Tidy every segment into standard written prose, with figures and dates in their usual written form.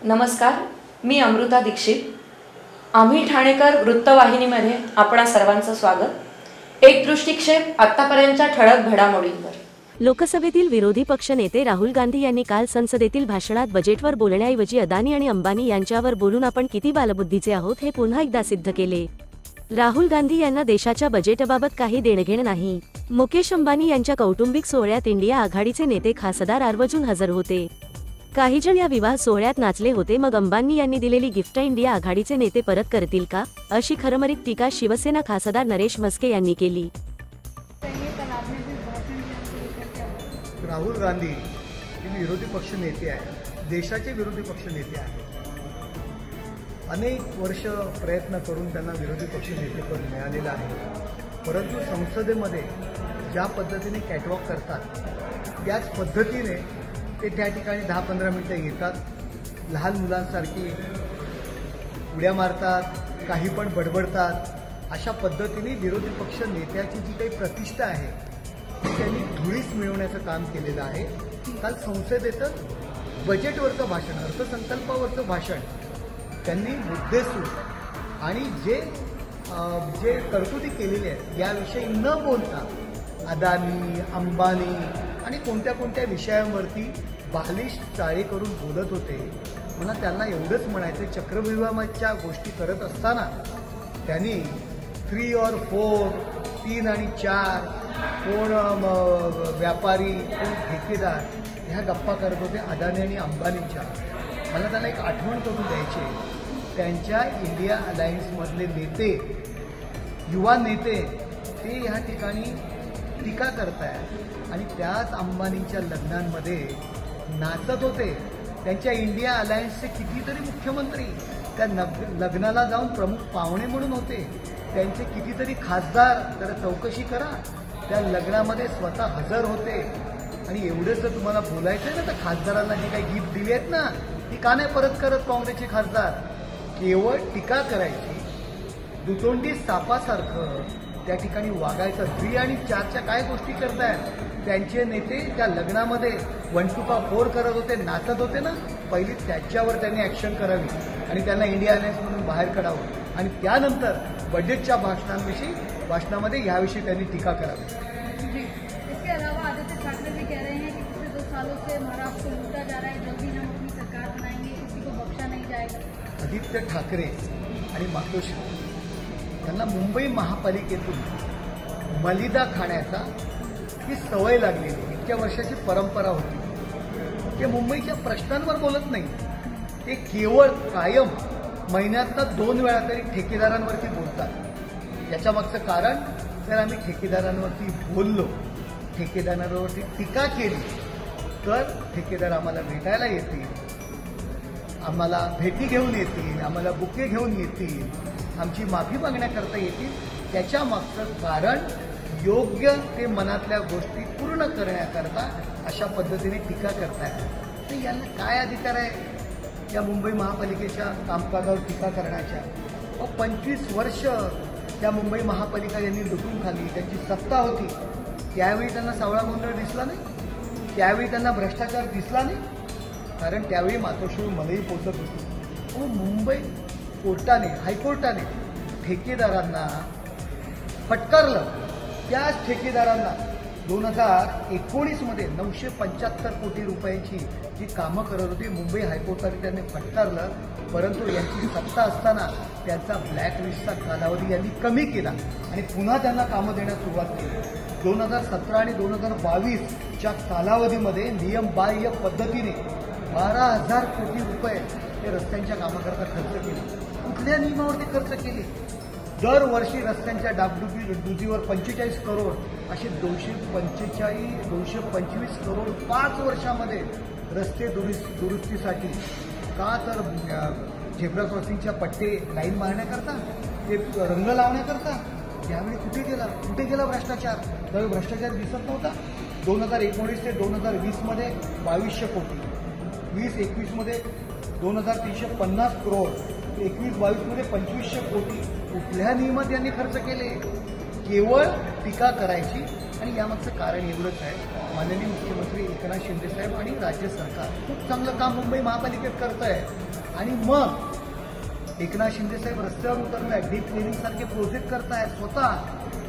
नमस्कार, मी अमृता दीक्षित. आम्ही ठाणेकर वृत्तवाहिनीमध्ये आपणा सर्वांचं स्वागत. एक दृष्टिक्षेप आतापर्यंतच्या ठळक घडामोडींवर. लोकसभेतील विरोधी पक्ष नेते राहुल गांधी यांनी काल संसदेतील भाषणात बजेटवर बोलण्याऐवजी अदानी आणि अंबानी यांच्यावर बोलून आपण किती बालबुद्धीचे आहोत हे पुन्हा एकदा सिद्ध केले. राहुल गांधी यांना देशाच्या बजेटबाबत काही देणघेण नाही. मुकेश अंबानी यांच्या कौटुंबिक सोहळ्यात इंडिया आघाडीचे नेते खासदार आवर्जून हजर होते. काही जण या विवाह सोहळ्यात नाचले होते. मग अंबानी यांनी दिलेली गिफ्ट इंडिया आघाडीचे नेते परत करतील का, अशी खरमरीत टीका शिवसेना खासदार नरेश म्हस्के यांनी केली. राहुल गांधी हे विरोधी पक्ष नेते आहेत, देशाचे विरोधी पक्ष नेते आहेत. अनेक वर्ष प्रयत्न करून त्यांना विरोधी पक्ष नेतेपद मिळालेलं आहे. परंतु संसदेमध्ये ज्या पद्धतीने कॅटवॉक करतात त्याच पद्धतीने ते त्या ठिकाणी 10-15 मिनिटं येतात, लहान मुलांसारखी उड्या मारतात, काही पण बडबडतात. अशा पद्धतीने विरोधी पक्ष नेत्याची जी काही प्रतिष्ठा आहे ती त्यांनी धुळीस मिळवण्याचं काम केलेलं आहे. काल संसदेचं बजेटवरचं भाषण, अर्थसंकल्पावरचं भाषण त्यांनी मुद्देसूद आणि जे तरतुदी केलेल्या आहेत याविषयी न बोलता अदानी, अंबानी आणि कोणत्या कोणत्या विषयांवरती बालिश चाळे करून बोलत होते. मला त्यांना एवढंच म्हणायचं, चक्रव्यूहाच्या गोष्टी करत असताना त्यांनी 3 और 4, 3 आणि 4, कोण व्यापारी, कोण ठेकेदार ह्या गप्पा करत होते अदानी आणि अंबानीच्या. मला त्यांना एक आठवण करून द्यायची, त्यांच्या इंडिया अलायन्समधले नेते, युवा नेते ते ह्या ठिकाणी टीका करतायत आणि त्याच अंबानींच्या लग्नांमध्ये नाचत होते. त्यांच्या इंडिया अलायन्सचे कितीतरी मुख्यमंत्री त्या लग्नाला जाऊन प्रमुख पाहुणे म्हणून होते. त्यांचे कितीतरी खासदार, जरा चौकशी करा, त्या लग्नामध्ये स्वतः हजर होते. आणि एवढंच जर तुम्हाला बोलायचं ना तर खासदारांना जी काही गिफ्ट दिली आहेत ना ती का नाही परत करत काँग्रेसचे खासदार? केवळ टीका करायची, दुतोंडी सापासारखं त्या ठिकाणी वागायचं. 3 आणि 4च्या काय गोष्टी करतायत? त्यांचे नेते त्या लग्नामध्ये 1 to 4 करत होते, नाचत होते ना, पहिली त्याच्यावर त्यांनी ॲक्शन करावी आणि त्यांना इंडिया अलायन्समधून बाहेर काढावं आणि त्यानंतर बजेटच्या भाषणामध्ये याविषयी त्यांनी टीका करावी. इसके अलावा आदित्य ठाकरे भी कह रहे हैं कि पिछले 2 सालों से महाराष्ट्र को लूटा जा रहा है, जल्दी हम अपनी सरकार बनाएंगे, किसी को बख्शा नहीं जाएगा. आदित्य ठाकरे आणि मातोश्री त्यांना मुंबई महापालिकेतून मलिदा खाण्याचा ही सवय लागलेली, इतक्या वर्षाची परंपरा होती. ते मुंबईच्या प्रश्नांवर बोलत नाही, ते केवळ कायम महिन्यातनं 2 वेळा तरी ठेकेदारांवरती बोलतात. याच्या मागचं कारण, जर आम्ही ठेकेदारांवरती बोललो, ठेकेदारांवरती टीका केली तर ठेकेदार आम्हाला भेटायला येतील, आम्हाला भेटी घेऊन येतील, आम्हाला बुके घेऊन येतील, आमची माफी मागण्याकरता येतील. त्याच्या मागचं कारण योग्य ते मनातल्या गोष्टी पूर्ण करण्याकरता अशा पद्धतीने टीका करतायत. तर यांना काय अधिकार आहे या मुंबई महापालिकेच्या कामकाजावर टीका करण्याच्या? 25 वर्ष त्या मुंबई महापालिका यांनी लुटून खाल्ली, त्यांची सत्ता होती. त्यावेळी त्यांना सावळा गोंधळ दिसला नाही, त्यावेळी त्यांना भ्रष्टाचार दिसला नाही, कारण त्यावेळी मातोश्री मलाही पोचत होती. मुंबई कोर्टाने, हायकोर्टाने ठेकेदारांना फटकारलं. त्याच ठेकेदारांना 2019मध्ये 975 कोटी रुपयांची जी कामं करत होती मुंबई हायकोर्टाने त्यांनी फटकारलं. परंतु यांची सत्ता असताना त्यांचा ब्लॅकलिस्टचा कालावधी यांनी कमी केला आणि पुन्हा त्यांना कामं देण्यास सुरुवात केली. 2017 आणि 2022च्या कालावधीमध्ये नियमबाह्य पद्धतीने 12,000 कोटी रुपये ते रस्त्यांच्या कामाकरता खर्च केले. कुठल्या नियमावरती खर्च केले? दरवर्षी रस्त्यांच्या डागडुजीवर 45 करोड, असे 225 करोड 5 वर्षामध्ये रस्ते दुरुस्तीसाठी. का तर झेब्रा क्रॉसिंगच्या पट्टे लाईन मारण्याकरता, ते रंग लावण्याकरता. त्यावेळी कुठे गेला भ्रष्टाचार? त्यावेळी भ्रष्टाचार दिसत नव्हता. 2019 ते 2020मध्ये 2200 कोटी, 2021मध्ये 2350 करोड, 21-22मध्ये 2500 कोटी. कुठल्या नियमात यांनी खर्च केले? केवळ टीका करायची. आणि यामागचं कारण एवढंच आहे, माननीय मुख्यमंत्री एकनाथ शिंदे साहेब आणि राज्य सरकार खूप चांगलं काम मुंबई महापालिकेत करत आहे. आणि मग एकनाथ शिंदे साहेब रस्त्यावर उतरतायत, डीप क्लिनिंग सारखे प्रोजेक्ट करतायत, स्वतः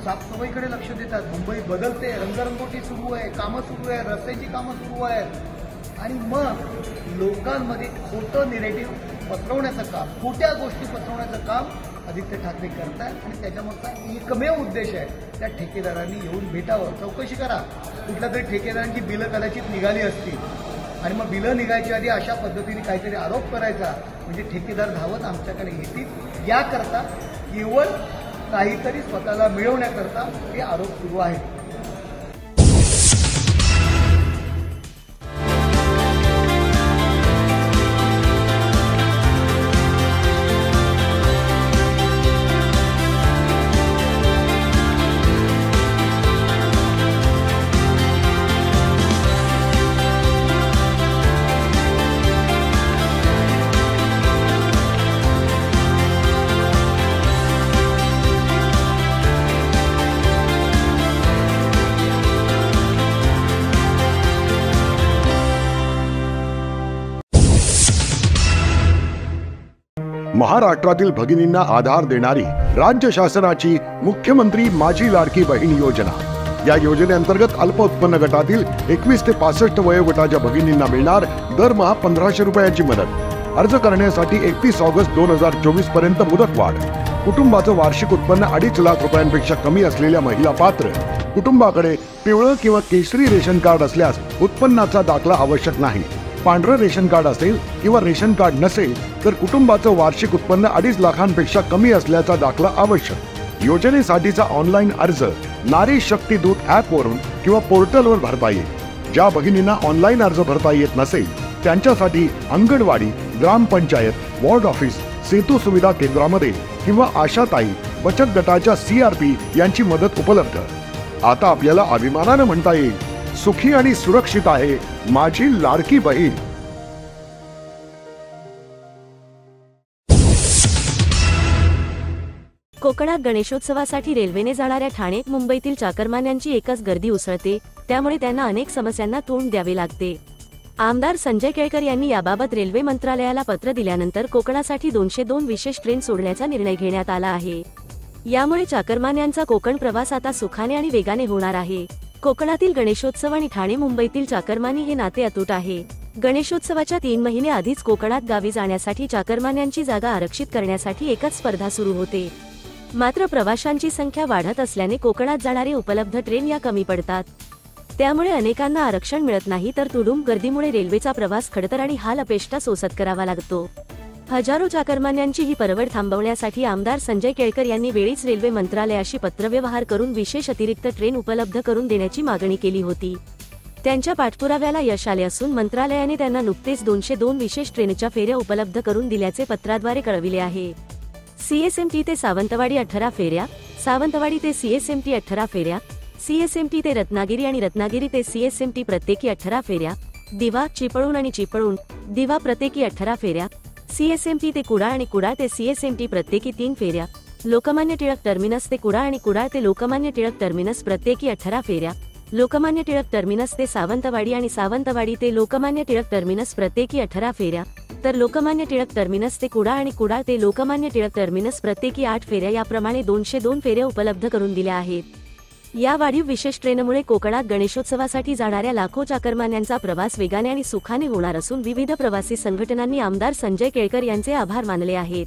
साफसफाईकडे लक्ष देतात. मुंबई बदलते, रंगरंगोटी सुरू आहे, कामं सुरू आहे, रस्त्याची कामं सुरू आहेत आणि मग लोकांमध्ये खोटं निगेटिव्ह पसरवण्याचं काम, खोट्या गोष्टी पसरवण्याचं काम आदित्य ठाकरे करतायत. आणि त्याच्यामागचा एकमेव उद्देश आहे, त्या ठेकेदारांनी येऊन भेटावं, चौकशी करा. कुठल्या तरी ठेकेदारांची बिलं कदाचित निघाली असतील आणि मग बिलं निघायच्या आधी अशा पद्धतीने काहीतरी आरोप करायचा म्हणजे ठेकेदार धावत आमच्याकडे येतील. याकरता केवळ काहीतरी स्वतःला मिळवण्याकरता हे आरोप सुरू आहेत. महाराष्ट्रातील भगिनींना आधार देणारी राज्य शासनाची मुख्यमंत्री माझी लाडकी बहीण योजना. या योजनेअंतर्गत अल्प उत्पन्न गटातील 21 ते 65 वयोगटाच्या भगिनींना मिळणार दरमहा 1500 रुपयांची मदत. अर्ज करण्यासाठी 31 ऑगस्ट 2024 पर्यंत मुदतवाढ. कुटुंबाचं वार्षिक उत्पन्न 2.5 लाख रुपयांपेक्षा कमी असलेल्या महिला पात्र. कुटुंबाकडे पिवळं किंवा केशरी रेशन कार्ड असल्यास उत्पन्नाचा दाखला आवश्यक नाही. पांढरं रेशन कार्ड असेल किंवा रेशन कार्ड नसेल तर कुटुंबाचं वार्षिक उत्पन्न 2.5 लाखांपेक्षा कमी असल्याचा दाखला आवश्यक. योजनेसाठीचा ऑनलाईन अर्ज नारी शक्ती दूत ॲपवरून किंवा पोर्टलवर भरता येईल. ज्या भगिनींना ऑनलाईन अर्ज भरता येत नसेल त्यांच्यासाठी अंगणवाडी, ग्रामपंचायत, वॉर्ड ऑफिस, सेतू सुविधा केंद्रामध्ये किंवा आशाताई बचत गटाच्या CRP यांची मदत उपलब्ध. आता आपल्याला अभिमानानं म्हणता येईल, सुखी आणि सुरक्षित आहे माझी लाडकी बहीण. कोकणात गणेशोत्सवासाठी रेल्वेने जाणाऱ्या ठाणे मुंबईतील चाकरमान्यांची एकच गर्दी उसळते, त्यामुळे त्यांना अनेक समस्यांना तोंड द्यावे लागते. आमदार संजय केळकर यांनी याबाबत रेल्वे मंत्रालयाला पत्र दिल्यानंतर कोकणासाठी 202 विशेष ट्रेन सोडण्याचा निर्णय घेण्यात आला आहे. यामुळे चाकरमान्यांचा कोकण प्रवास आता सुखाने आणि वेगाने होणार आहे. कोकणातील गणेशोत्सव आणि ठाणे मुंबईतील चाकरमानी हे नाते अतूट आहे. गणेशोत्सवाच्या 3 महिने आधीच कोकणात गावी जाण्यासाठी चाकरमान्यांची जागा आरक्षित करण्यासाठी एकच स्पर्धा सुरू होते. मात्र प्रवाशांची संख्या वाढत असल्याने कोकणात जाणारे उपलब्ध ट्रेन या कमी पडतात. त्यामुळे अनेकांना आरक्षण मिळत नाही, तर तुडुंब गर्दीमुळे रेल्वेचा प्रवास खडतर आणि हाल अपेष्टा सोसत करावा लागतो. हजारो चाकरमान्यांची ही परवड थांबवण्यासाठी आमदार संजय केळकर यांनी वेळीच रेल्वे मंत्रालयाशी पत्रव्यवहार करून विशेष अतिरिक्त ट्रेन उपलब्ध करून देण्याची मागणी केली होती. त्यांच्या पाठपुराव्याला यश आले असून मंत्रालयाने त्यांना नुकतेच 202 विशेष ट्रेनच्या फेऱ्या उपलब्ध करून दिल्याचे पत्राद्वारे कळविले आहे. CSMT ते सावंतवाडी 18 फेऱ्या, सावंतवाडी ते CSMT 18 फेऱ्या, CSMT ते रत्नागिरी आणि रत्नागिरी ते CSMT प्रत्येकी 18 फेऱ्या, दिवा, चिपळूण आणि चिपळूण, दिवा प्रत्येकी 18 फेऱ्या, CSMT ते कुडाळ आणि कुडाळ ते CSMT प्रत्येकी 3 फेऱ्या, लोकमान्य टिळक टर्मिनस ते कुडाळ आणि कुडाळ ते लोकमान्य टिळक टर्मिनस प्रत्येकी 18 फेऱ्या, लोकमान्य टिळक टर्मिनस ते सावंतवाडी आणि सावंतवाडी ते लोकमान्य टिळक टर्मिनस प्रत्येकी 18 फेऱ्या, तर लोकमान्य टिळक टर्मिनस ते कुडाळ आणि कुडाळ ते लोकमान्य टिळक टर्मिनस प्रत्येकी 8 फेऱ्या याप्रमाणे 202 फेऱ्या उपलब्ध करून दिल्या आहेत. या वाढीव विशेष ट्रेनमुळे कोकणात गणेशोत्सवासाठी जाणाऱ्या लाखो चाकरमान्यांचा प्रवास वेगाने आणि सुखाने होणार असून विविध प्रवासी संघटनांनी आमदार संजय केळकर यांचे आभार मानले आहेत.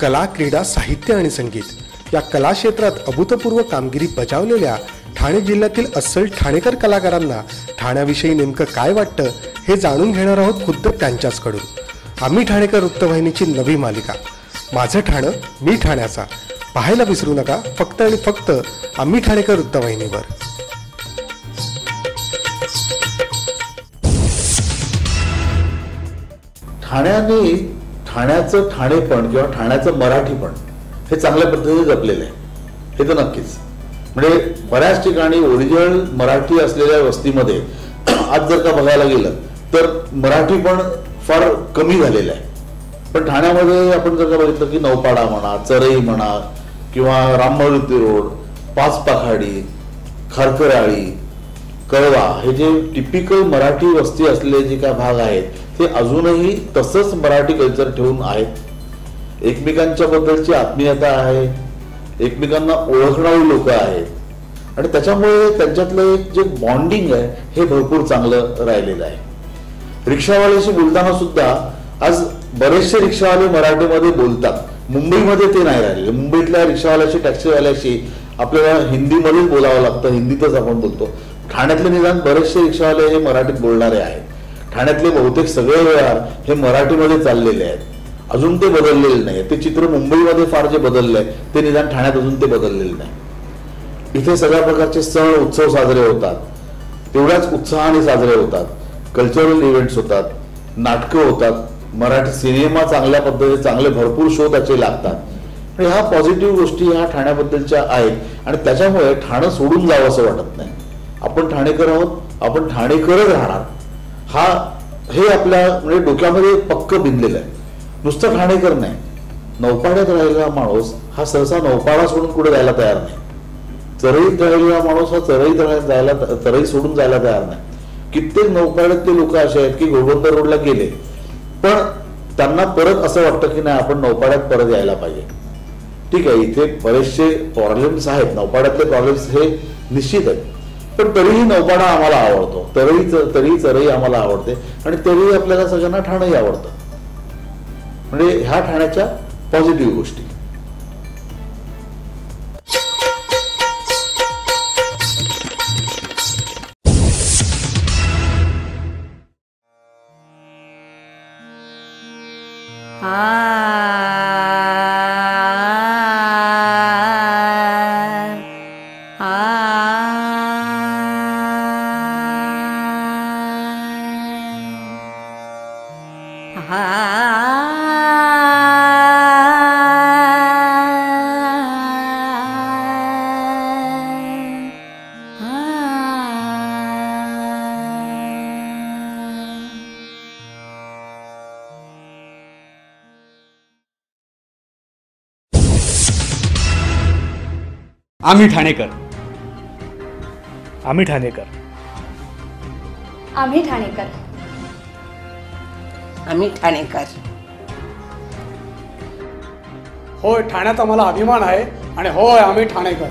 कला, क्रीडा, साहित्य आणि संगीत या कला क्षेत्रात अभूतपूर्व कामगिरी बजावलेल्या ठाणे जिल्ह्यातील अस्सल ठाणेकर कलाकारांना ठाण्याविषयी नेमकं काय वाटतं हे जाणून घेणार आहोत खुद्द त्यांच्याचकडून. आम्ही ठाणेकर वृत्तवाहिनीची नवी मालिका माझं ठाणं मी ठाण्याचा पाहायला विसरू नका, फक्त आणि फक्त आम्ही ठाणेकर वृत्तवाहिनीवर. ठाण्याने ठाण्याचं ठाणेपण किंवा ठाण्याचं मराठीपण हे चांगल्या पद्धतीने जपलेलं आहे, हे तर नक्कीच. म्हणजे बऱ्याच ठिकाणी ओरिजिनल मराठी असलेल्या वस्तीमध्ये आज जर का बघायला गेलं तर मराठीपण फार कमी झालेलं आहे. पण ठाण्यामध्ये आपण जर का बघितलं की नौपाडा म्हणा, चरई म्हणा किंवा राममूर्ती रोड, पाच पाखाडी, खरखराळी, कळवा हे जे टिपिकल मराठी वस्ती असलेले जे काय भाग आहेत ते अजूनही तसंच मराठी कल्चर ठेवून आहेत. एकमेकांच्या बद्दलची आत्मीयता आहे, एकमेकांना ओळखणारी लोक आहेत आणि त्याच्यामुळे त्यांच्यातलं जे बॉन्डिंग आहे हे भरपूर चांगलं राहिलेलं आहे. रिक्षावाल्याशी बोलताना सुद्धा आज बरेचसे रिक्षावाले मराठीमध्ये बोलतात. मुंबईमध्ये ते नाही राहिले. मुंबईतल्या रिक्षावाल्याशी, टॅक्सीवाल्याशी आपल्याला हिंदीमध्येच बोलावं लागतं, हिंदीतच आपण बोलतो. ठाण्यातले निदान बरेचसे रिक्षावाले हे मराठीत बोलणारे आहेत. ठाण्यातले बहुतेक सगळे व्यवहार हे मराठीमध्ये चाललेले आहेत. अजून ते बदललेले नाही. ते चित्र मुंबईमध्ये फार जे बदलले आहे ते निदान ठाण्यात अजून ते बदललेले नाही. इथे सगळ्या प्रकारचे सण उत्सव साजरे होतात, तेवढ्याच उत्साहाने साजरे होतात. कल्चरल इव्हेंट्स होतात, नाटकं होतात, मराठी सिनेमा चांगल्या पद्धतीने चांगले भरपूर शो त्याचे लागतात. आणि ह्या पॉझिटिव्ह गोष्टी ह्या ठाण्याबद्दलच्या आहेत आणि त्याच्यामुळे ठाणं सोडून जावं असं वाटत नाही. आपण ठाणेकर आहोत, आपण ठाणेकरच राहणार. हे आपल्या म्हणजे डोक्यामध्ये पक्क बिनलेलं आहे. नुसतं ठाणेकर नाही, नौपाड्यात राहिलेला माणूस हा सहसा नौपाडा सोडून कुठे जायला तयार नाही. चरईत राहिलेला माणूस हा चरई सोडून जायला तयार नाही. कित्येक नौपाड्यातले लोक असे आहेत की घोडबंदर रोडला गेले पण त्यांना परत असं वाटतं की नाही आपण नौपाड्यात परत यायला पाहिजे. ठीक आहे, इथे बरेचसे प्रॉब्लेम्स आहेत, नौपाड्यातले प्रॉब्लेम्स हे निश्चित आहेत, पण तरीही नौपाडा आम्हाला आवडतो, तरी चरई आम्हाला आवडते आणि तरीही आपल्याला सगळ्यांना ठाणंही आवडतं. म्हणजे ह्या ठाण्याच्या पॉझिटिव्ह गोष्टी. आम्ही ठाणेकर. आम्ही ठाणेकर. आम्ही ठाणेकर. आम्ही ठाणेकर. होय, ठाण्यात आम्हाला अभिमान आहे आणि होय आम्ही ठाणेकर.